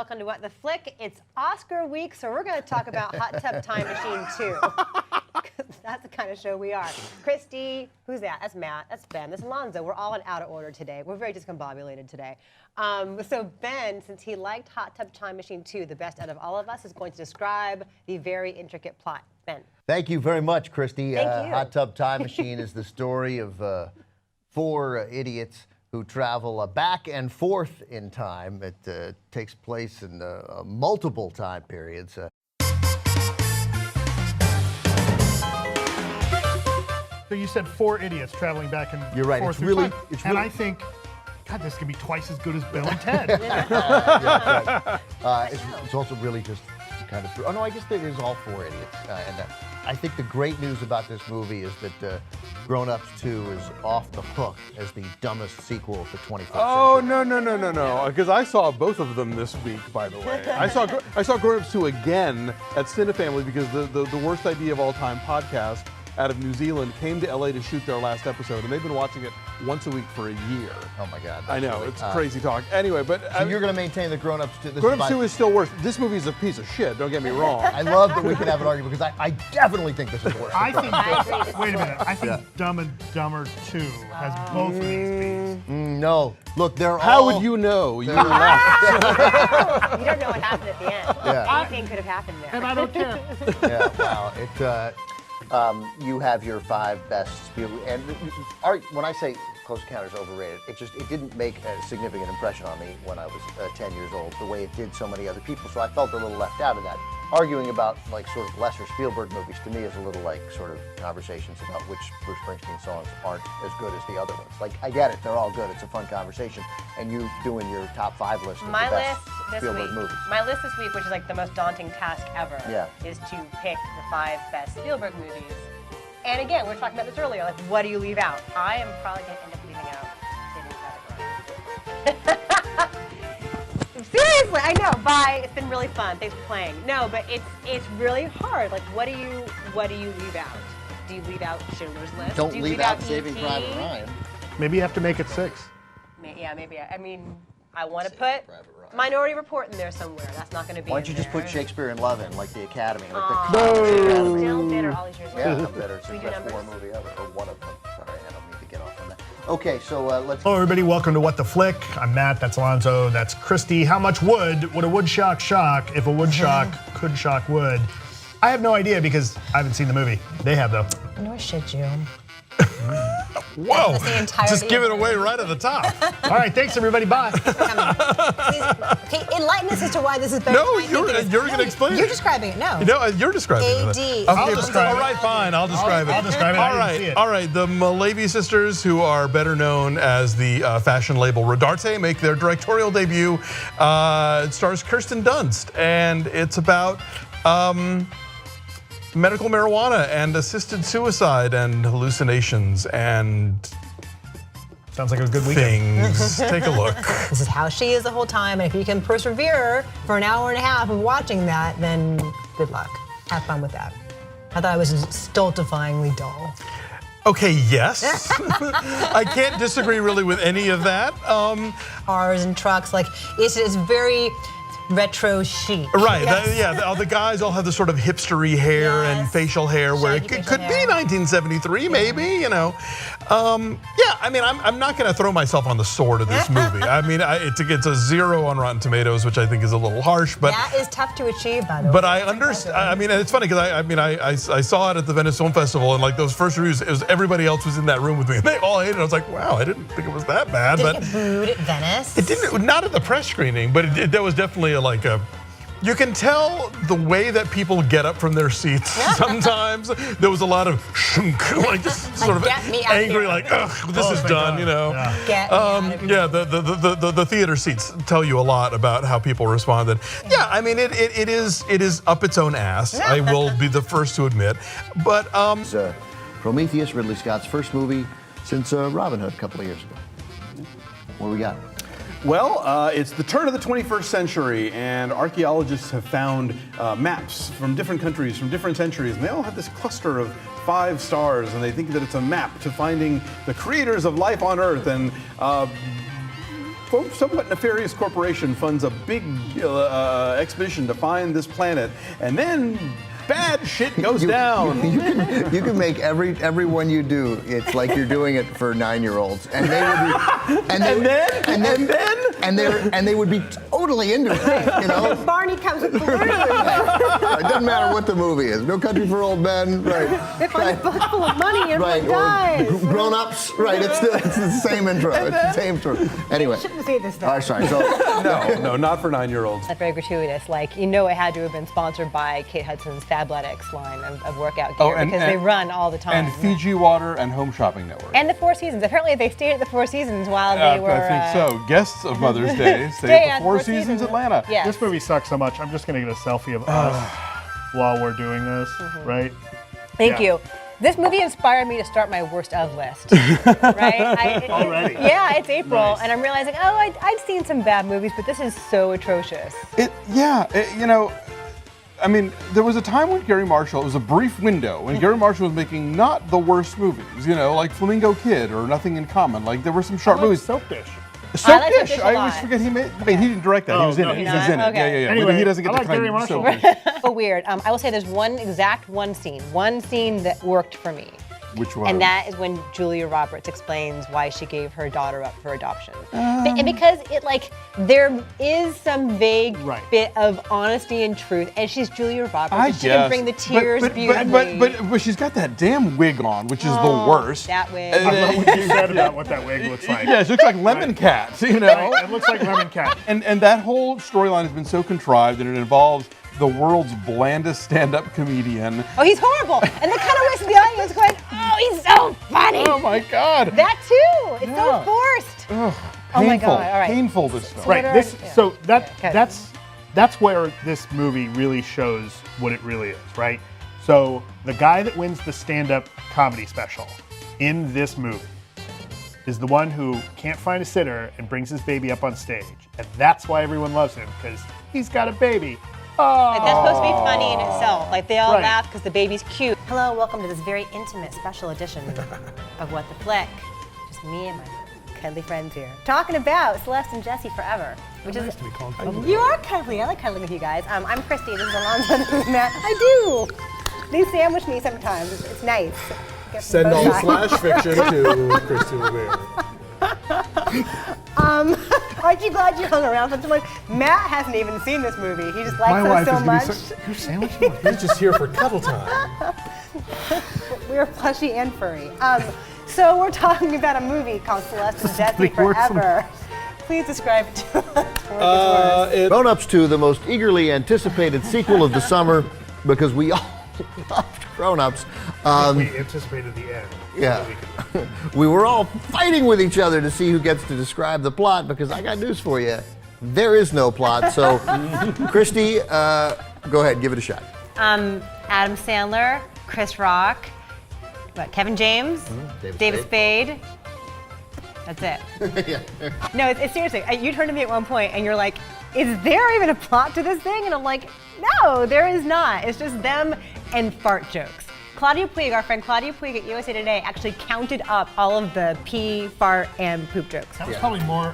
welcome to What the Flick. It's Oscar week, so we're going to talk about Hot Tub Time Machine 2. That's the kind of show we are. Christy, who's that? That's Matt, that's Ben, that's Alonzo. We're all in out of order today. We're very discombobulated today. So Ben, since he liked Hot Tub Time Machine 2 the best out of all of us, is going to describe the very intricate plot. Ben. Thank you very much, Christy. Thank you. Hot Tub Time Machine is the story of 4 idiots who travel back and forth in time. It takes place in multiple time periods. So you said 4 idiots traveling back and forth. You're right. Through time. It's and really. I think, God, this can be twice as good as Bill and Ted. Yeah, right. It's also really just kind of. Oh no, I guess it is all 4 idiots. And I think the great news about this movie is that Grown Ups 2 is off the hook as the dumbest sequel of the 21st Oh, century. no. Because I saw both of them this week, by the way. I saw Grown Ups 2 again at Cinefamily because the Worst Idea of All Time podcast out of New Zealand came to LA to shoot their last episode, and they've been watching it once a week for a year. Oh my God. I know, really, it's crazy talk. Anyway, but So you're going to maintain the Grown Ups 2? Grown Ups 2 is still worse. This movie is a piece of shit, don't get me wrong. I love that we can have an argument because I definitely think this is worse. I think, I agree, this is wait a minute, worse. I think Dumb and Dumber 2 has both of these beats. No. Look, they're How all... would you know? You left. You don't know what happened at the end. Yeah. Anything could have happened there. And I don't care. Yeah, wow. You have your 5 best Spielberg, and when I say Close Encounters overrated, it didn't make a significant impression on me when I was 10 years old, the way it did so many other people. So I felt a little left out of that. Arguing about like sort of lesser Spielberg movies to me is a little like sort of conversations about which Bruce Springsteen songs aren't as good as the other ones. Like I get it, they're all good. It's a fun conversation, and you doing your top 5 list of My the best list this Spielberg week, movies. my list this week, which is like the most daunting task ever, Yeah. is to pick the 5 best Spielberg movies. And again, we were talking about this earlier, like what do you leave out? I am probably going to end up leaving out Saving Private Ryan. Seriously, I know. Bye. It's been really fun. Thanks for playing. No, but it's really hard. Like, what do you leave out? Do you leave out Schindler's List? Don't do you leave out E.T.? Saving Private Ryan. Maybe you have to make it 6. Yeah, maybe. I mean, I want to put Minority Report in there somewhere. That's not going to be. Why don't you in just there. put Shakespeare in Love in, like the Academy, like Aw. the Academy. Still bitter all these years Yeah, later. I'm better. It's the Should we do best war numbers? movie ever, or one of them. Sorry, I don't need to get off on that. Okay, so let's. Hello, everybody. Welcome to What the Flick. I'm Matt. That's Alonzo. That's Christy. How much wood would a wood shock shock if a wood shock could shock wood? I have no idea because I haven't seen the movie. They have, though. Nor should you. Whoa, That's the entirety just give it of away right at the top. All right, thanks, everybody. Bye. Okay, enlighten us as to why this is better. No, than I think it is. you're going to explain You're it. describing it. No. No, you're describing it. AD. Okay, I'll describe all right, fine. I'll describe it. I'll describe it. I didn't see it. All right. The Malavi sisters, who are better known as the fashion label Rodarte, make their directorial debut. It stars Kirsten Dunst, and it's about medical marijuana and assisted suicide and hallucinations and Sounds like a good weekend. things. Take a lok. This is how she is the whole time, and if you can persevere for an hour and a half of watching that, then good luck. Have fun with that. I thought it was stultifyingly dull. Okay, yes. I can't disagree really with any of that. Cars and trucks, like it's very retro chic. Right, Yes. the guys all have this sort of hipstery hair and Yes. facial hair where it Shaggy could facial be hair. 1973 maybe, you know. Yeah, I mean, I'm not going to throw myself on the sword of this movie. I mean, it's a 0 on Rotten Tomatoes, which I think is a little harsh, but That is tough to achieve, by the way. but I understand. I mean, and it's funny because I saw it at the Venice Film Festival, and like those first reviews, it was everybody else was in that room with me, and they all hated it. I was like, wow, I didn't think it was that bad. Did But it get booed at Venice? it didn't, not at the press screening, but there was definitely you can tell the way that people get up from their seats. Sometimes there was a lot of shunk, like just sort of Get me out angry, here. like, ugh, this is thank done, God. you know. Yeah. Get me out of here. Yeah, the theater seats tell you a lot about how people responded. Yeah, I mean, it is up its own ass. I will be the first to admit, but It's Prometheus, Ridley Scott's first movie since Robin Hood a couple of years ago. What do we got? Well, it's the turn of the 21st century, and archaeologists have found maps from different countries, from different centuries, and they all have this cluster of 5 stars, and they think that it's a map to finding the creators of life on Earth. And somewhat nefarious corporation funds a big expedition to find this planet, and then bad shit goes down. You can make every one you do. It's like you're doing it for 9-year-olds, and they would be totally into it. You know, Barney comes with balloons. it doesn't matter what the movie is. No Country for Old Men, right? They find a book full of money and Right, everyone dies. or Grown-ups, right? It's the same intro. It's the same intro. Anyway. Shouldn't say this All right, sorry. So No, not for 9-year-olds. That's very gratuitous. Like, you know, it had to have been sponsored by Kate Hudson's Fabletics line of workout gear Oh, and- because they run all the time. And Fiji Water and Home Shopping Network. And the Four Seasons. Apparently, they stayed at the Four Seasons while they were. I think so. Guests of Mother's Day Stay stay at at the Four Seasons Atlanta. Yes. This movie sucks so much. I'm just gonna get a selfie of us while we're doing this, right? Thank Yeah. you. This movie inspired me to start my worst of list. Right? Already? Yeah, it's April, Nice. and I'm realizing, I'd seen some bad movies, but this is so atrocious. I mean, there was a time when Gary Marshall, it was a brief window, when Gary Marshall was making not the worst movies, like Flamingo Kid or Nothing in Common. Like, there were some sharp movies. Soap Dish. Soap like Soap Dish. Dish a I always lot. forget he made. I mean, he didn't direct that. He Oh, was in no, it. He he's was in it. Okay. Yeah. Anyway, But he doesn't get I to like claim Gary Soap Marshall. Dish. So weird. I will say there's one scene that worked for me. Which one? And that is when Julia Roberts explains why she gave her daughter up for adoption. And because there is some vague Right. bit of honesty and truth, and she's Julia Roberts. I and she can bring the tears beautifully. But she's got that damn wig on, which is the worst. That wig. I love what you said about what that wig looks like. Yeah, she looks like Lemon Cat, It looks like Lemon Cat. And that whole storyline has been so contrived, and it involves the world's blandest stand-up comedian. Oh, he's horrible. And they cut away from the audience going, oh, he's so funny. Oh my God! That too. It's so Yeah. forced. Ugh, Oh my painful, God, all right. painful this film. Right. Twitter, This. yeah. So Okay. that's where this movie really shows what it really is, right? So the guy that wins the stand-up comedy special in this movie is the one who can't find a sitter and brings his baby up on stage, and that's why everyone loves him because he's got a baby. Oh. Like, that's supposed to be funny in itself. Like, they all Right. laugh because the baby's cute. Hello, welcome to this very intimate special edition of What the Flick. Just me and my cuddly friends here. Talking about Celeste and Jesse Forever. Which is to be called cuddly. You are cuddly. I like cuddling with you guys. I'm Christy. This is Alonzo. This is Matt. I do. They sandwich me sometimes. It's nice. Get from Send both all sides. slash fiction to Christy Rivera. Aren't you glad you hung around for so much? Matt hasn't even seen this movie. He just likes us so much. You're sandwiching. He's just here for cuddle time. We're plushy and furry. So we're talking about a movie called Celeste and Jesse Something worse than- Forever. Please describe it to us. Grown-Ups 2, the most eagerly anticipated sequel of the summer because we all loved Grown-Ups. We anticipated the end. Yeah. We were all fighting with each other to see who gets to describe the plot because I got news for you. There is no plot. So, Christy, go ahead, give it a shot. Adam Sandler, Chris Rock, Kevin James, David Spade. That's it. No, it's seriously. You turned to me at one point and you're like, is there even a plot to this thing? And I'm like, no, there is not. It's just them and fart jokes. Claudia Puig, our friend Claudia Puig at USA Today actually counted up all of the pee, fart, and poop jokes. That was probably more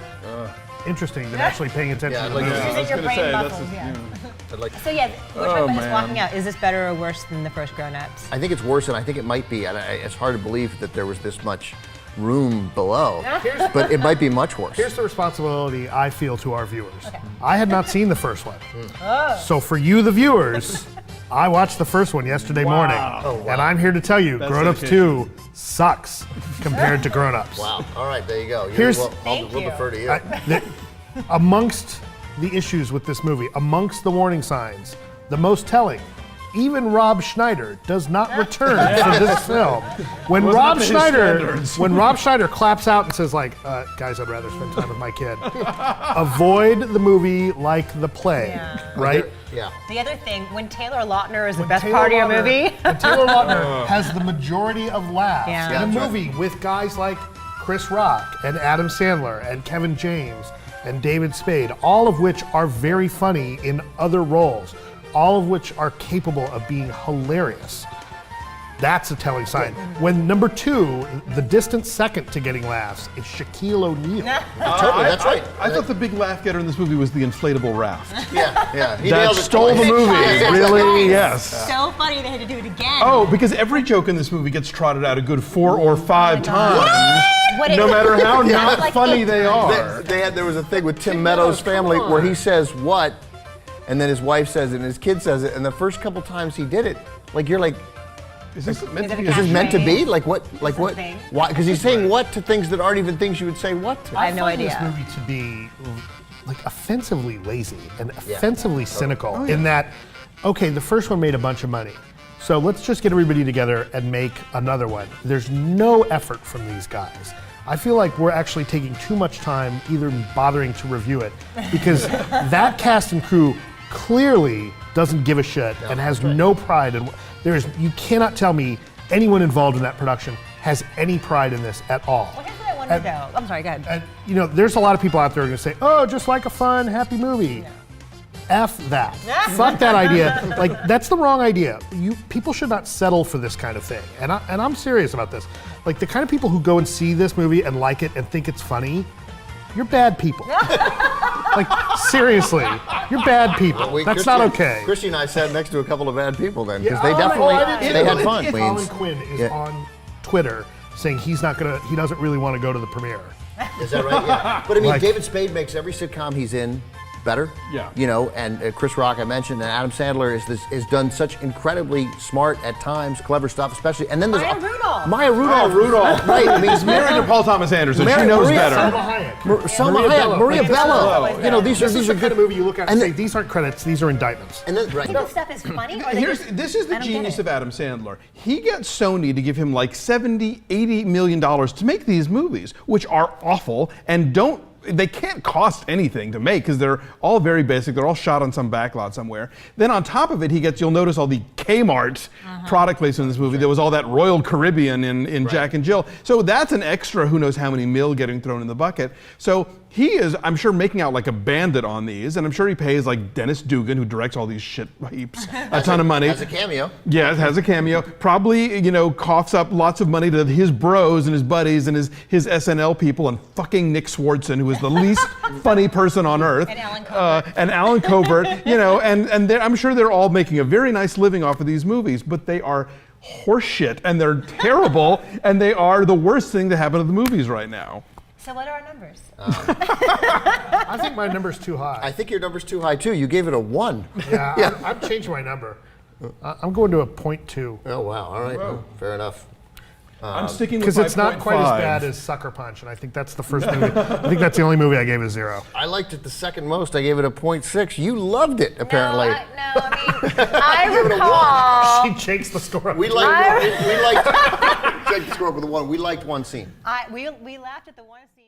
interesting than actually paying attention to the movie. Using your brain muscles, yeah. So yeah, we're talking about this walking out. Is this better or worse than the first Grown Ups? I think it's worse, and I think it might be. And it's hard to believe that there was this much room below, but it might be much worse. Here's the responsibility I feel to our viewers. I had not seen the first one. So for you, the viewers, I watched the first one yesterday morning. And I'm here to tell you, Grown Ups 2 sucks compared to Grown Ups. Wow. All right, there you go. We'll defer to you. Amongst the issues with this movie, amongst the warning signs, the most telling, even Rob Schneider does not return for this film. When Rob Schneider claps out and says like, guys, I'd rather spend time with my kid. Avoid the movie like the play, right? Yeah. The other thing, when Taylor Lautner is the best part of your movie. When Taylor Lautner has the majority of laughs Yeah. in a Yeah, that's movie with guys like Chris Rock and Adam Sandler and Kevin James and David Spade, all of which are very funny in other roles, all of which are capable of being hilarious. That's a telling sign. When number 2, the distant second to getting laughs, is Shaquille O'Neal. Totally, that's right. I thought the big laugh getter in this movie was the inflatable raft. Yeah. He That nailed it stole the twice. movie. Really? Yes. So funny they had to do it again. Oh, because every joke in this movie gets trotted out a good 4 or 5 times, no matter how not Like funny it- they are. There was a thing with Tim Meadows' family where he says what, and then his wife says it, and his kid says it, and the first couple times he did it, like you're like, Is this meant to be? Is is this meant to be? Catchphrase. Like what? Like what? Something. Why? Because he's saying what to things that aren't even things you would say what to. I have no find idea. this movie to be like offensively lazy and offensively cynical in that, okay, the first one made a bunch of money. So let's just get everybody together and make another one. There's no effort from these guys. I feel like we're actually taking too much time even bothering to review it because that cast and crew clearly doesn't give a shit and has no pride in you cannot tell me anyone involved in that production has any pride in this at all. Well, here's what I wonder though. I'm sorry, go ahead. And you know, there's a lot of people out there who are gonna say, oh, just like a fun, happy movie. F that. Fuck that idea. Like, that's the wrong idea. People should not settle for this kind of thing. And I'm serious about this. Like, the kind of people who go and see this movie and like it and think it's funny, you're bad people. Like, seriously, you're bad people. That's not okay. Christy and I sat next to a couple of bad people then, because they definitely they had fun. Colin Quinn is on Twitter saying he doesn't really want to go to the premiere. Is that right? Yeah. But I mean, Like- David Spade makes every sitcom he's in better. Yeah. You know, and Chris Rock I mentioned, and Adam Sandler is done such incredibly smart at times, clever stuff, especially. And then there's Maya Rudolph. Maya Rudolph. Rudolph. Right. I mean, He's married to Paul Thomas Anderson. Maria- She knows Maria- better. Selma Hayek, Maria Bello. You know, these This is are the kind of movie you look at and and say, then- these aren't credits, these are indictments. And then You think this stuff is funny? Or This is the I don't get genius it. of Adam Sandler. He gets Sony to give him like $70, $80 million to make these movies, which are awful and they can't cost anything to make because they're all very basic. They're all shot on some backlot somewhere. Then on top of it, you'll notice all the Kmart product placement in this movie. There was all that Royal Caribbean in Jack and Jill. So that's an extra who knows how many mil getting thrown in the bucket. So he is, I'm sure, making out like a bandit on these, and I'm sure he pays like Dennis Dugan, who directs all these shit heaps, a ton of money. has a cameo. Yeah, it has a cameo. Probably, coughs up lots of money to his bros and his buddies and his SNL people and fucking Nick Swardson, who is the least funny person on earth. And Alan Covert. And Alan Covert, and I'm sure they're all making a very nice living off of these movies, but they are horseshit and they're terrible and they are the worst thing to happen to the movies right now. So what are our numbers? I think my number's too high. I think your number's too high too. You gave it a 1. Yeah, I'm changing my number. I'm going to a 0.2. Oh wow. All right. Fair enough. I'm sticking with Because it's not quite as 5.5. bad as Sucker Punch, and I think that's the first movie. I think that's the only movie I gave a 0. I liked it the second most. I gave it a 0.6. You loved it apparently. No, I recall. She shakes the score up. We liked. We liked. Check the score up with a 1. We liked one scene. We laughed at the one scene.